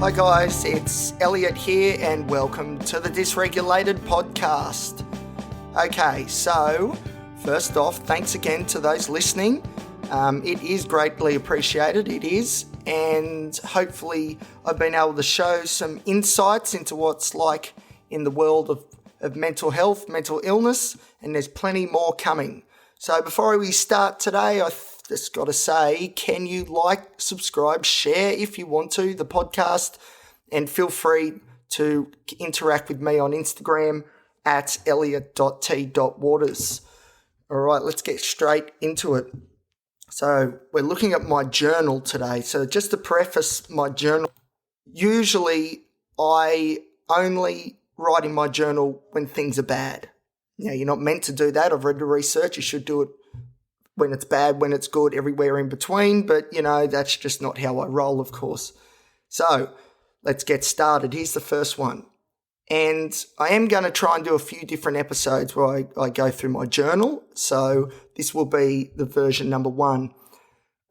Hi guys, it's Elliot here and welcome to the Dysregulated podcast. Okay, so first off, thanks again to those listening. It is greatly appreciated, it is, and hopefully I've been able to show some insights into what's like in the world of mental health, mental illness, and there's plenty more coming. So before we start today, I've just got to say, can you like, subscribe, share if you want to, the podcast, and feel free to interact with me on Instagram at elliot.t.waters. All right, let's get straight into it. So we're looking at my journal today. So just to preface my journal, usually I only write in my journal when things are bad. Now, you're not meant to do that. I've read the research. You should do it when it's bad, when it's good, everywhere in between. But, that's just not how I roll, of course. So let's get started. Here's the first one. And I am going to try and do a few different episodes where I go through my journal. So this will be the version number 1.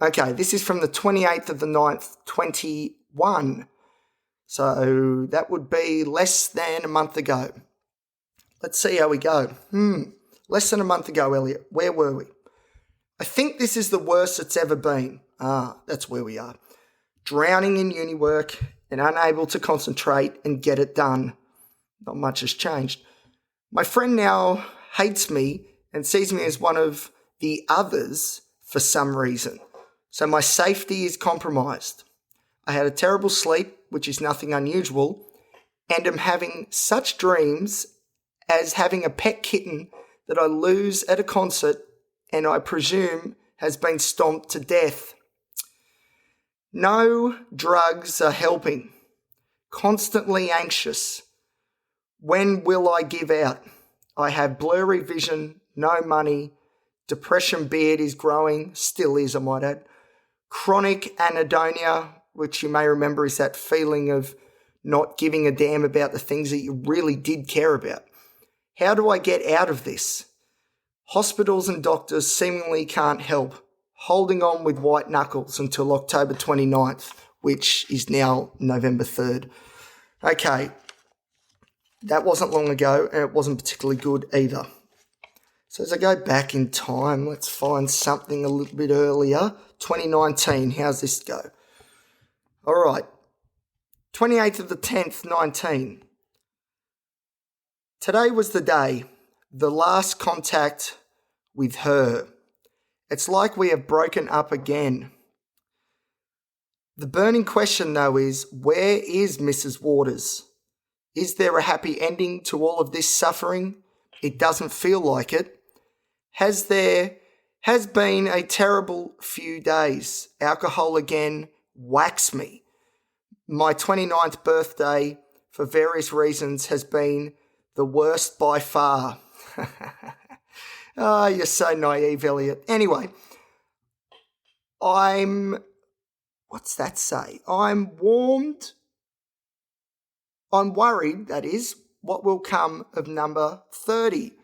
Okay, this is from the 28th of the 9th, 21. So that would be less than a month ago. Let's see how we go. Less than a month ago, Elliot. Where were we? I think this is the worst it's ever been. That's where we are. Drowning in uni work and unable to concentrate and get it done. Not much has changed. My friend now hates me and sees me as one of the others for some reason. So my safety is compromised. I had a terrible sleep, which is nothing unusual, and am having such dreams as having a pet kitten that I lose at a concert and I presume has been stomped to death. No drugs are helping. Constantly anxious. When will I give out? I have blurry vision, no money, depression beard is growing, still is I might add. Chronic anhedonia, which you may remember is that feeling of not giving a damn about the things that you really did care about. How do I get out of this? Hospitals and doctors seemingly can't help. Holding on with white knuckles until October 29th, which is now November 3rd. Okay, that wasn't long ago and it wasn't particularly good either. So as I go back in time, let's find something a little bit earlier. 2019, how's this go? All right, 28th of the 10th, 19. Today was the day, the last contact with her. It's like we have broken up again. The burning question, though, is where is Mrs. Waters? Is there a happy ending to all of this suffering? It doesn't feel like it. Has been a terrible few days. Alcohol again whacks me. My 29th birthday, for various reasons, has been the worst by far. Oh, you're so naive, Elliot. Anyway, what's that say? I'm worried, that is, what will come of number 30.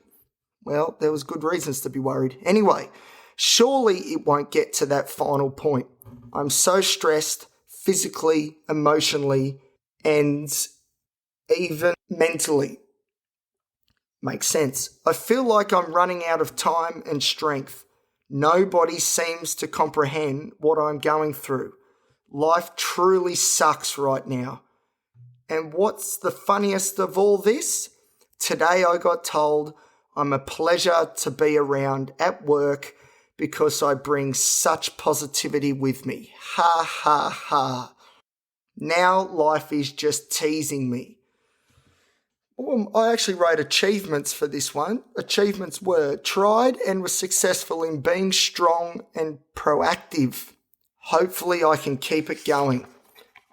Well, there was good reasons to be worried. Anyway, surely it won't get to that final point. I'm so stressed physically, emotionally, and even mentally. Makes sense. I feel like I'm running out of time and strength. Nobody seems to comprehend what I'm going through. Life truly sucks right now. And what's the funniest of all this? Today I got told I'm a pleasure to be around at work because I bring such positivity with me. Ha ha ha. Now life is just teasing me. I actually wrote achievements for this one. Achievements were tried and was successful in being strong and proactive. Hopefully I can keep it going.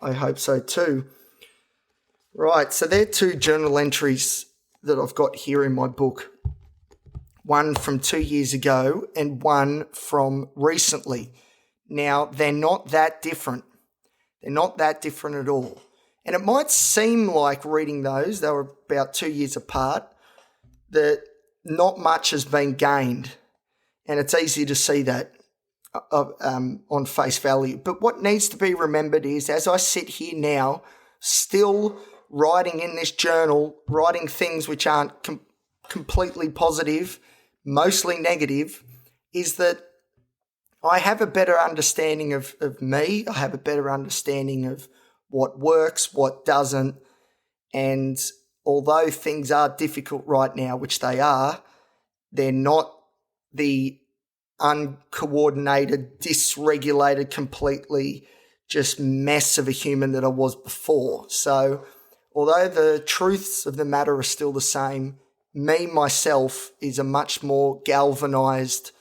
I hope so too. Right, so they're 2 journal entries that I've got here in my book. One from 2 years ago and one from recently. Now, they're not that different. They're not that different at all. And it might seem like reading those, they were about 2 years apart, that not much has been gained. And it's easy to see that on face value. But what needs to be remembered is, as I sit here now, still writing in this journal, writing things which aren't completely positive, mostly negative, is that I have a better understanding of me. I have a better understanding of what works, what doesn't. And although things are difficult right now, which they are, they're not the uncoordinated, dysregulated, completely just mess of a human that I was before. So although the truths of the matter are still the same, me, myself, is a much more galvanized,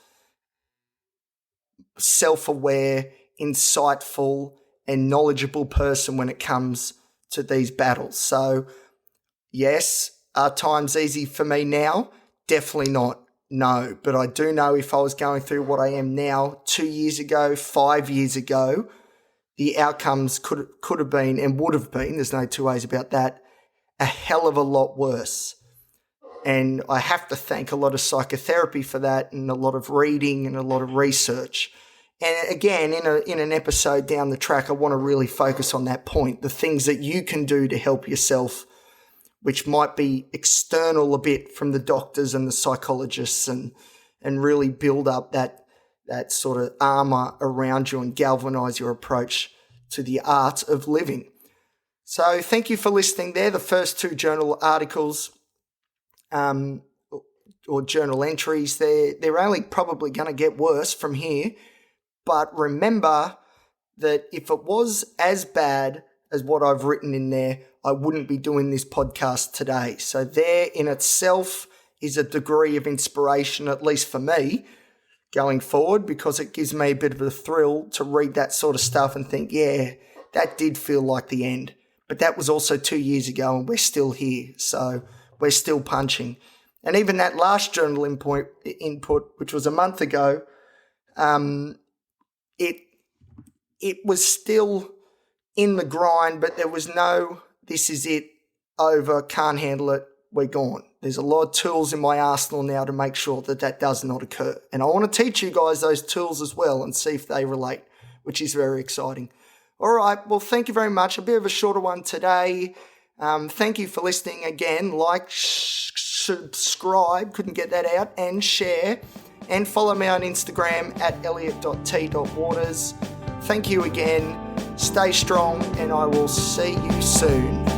self-aware, insightful, and knowledgeable person when it comes to these battles. So, yes, are times easy for me now? Definitely not. No, but I do know if I was going through what I am now 2 years ago, 5 years ago, the outcomes could have been and would have been, there's no two ways about that, a hell of a lot worse. And I have to thank a lot of psychotherapy for that, and a lot of reading and a lot of research. And again, in an episode down the track, I want to really focus on that point, the things that you can do to help yourself, which might be external a bit from the doctors and the psychologists, and really build up that sort of armor around you and galvanize your approach to the art of living. So thank you for listening there. The first two journal articles or journal entries, they're only probably going to get worse from here. But remember that if it was as bad as what I've written in there, I wouldn't be doing this podcast today. So there in itself is a degree of inspiration, at least for me, going forward, because it gives me a bit of a thrill to read that sort of stuff and think, yeah, that did feel like the end. But that was also 2 years ago and we're still here. So we're still punching. And even that last journal input, which was a month ago, it was still in the grind, but there was no, this is it, over, can't handle it, we're gone. There's a lot of tools in my arsenal now to make sure that does not occur. And I want to teach you guys those tools as well and see if they relate, which is very exciting. All right, well, thank you very much. A bit of a shorter one today. Thank you for listening again. Like, subscribe, couldn't get that out, and share. And follow me on Instagram at elliot.t.waters. Thank you again. Stay strong, and I will see you soon.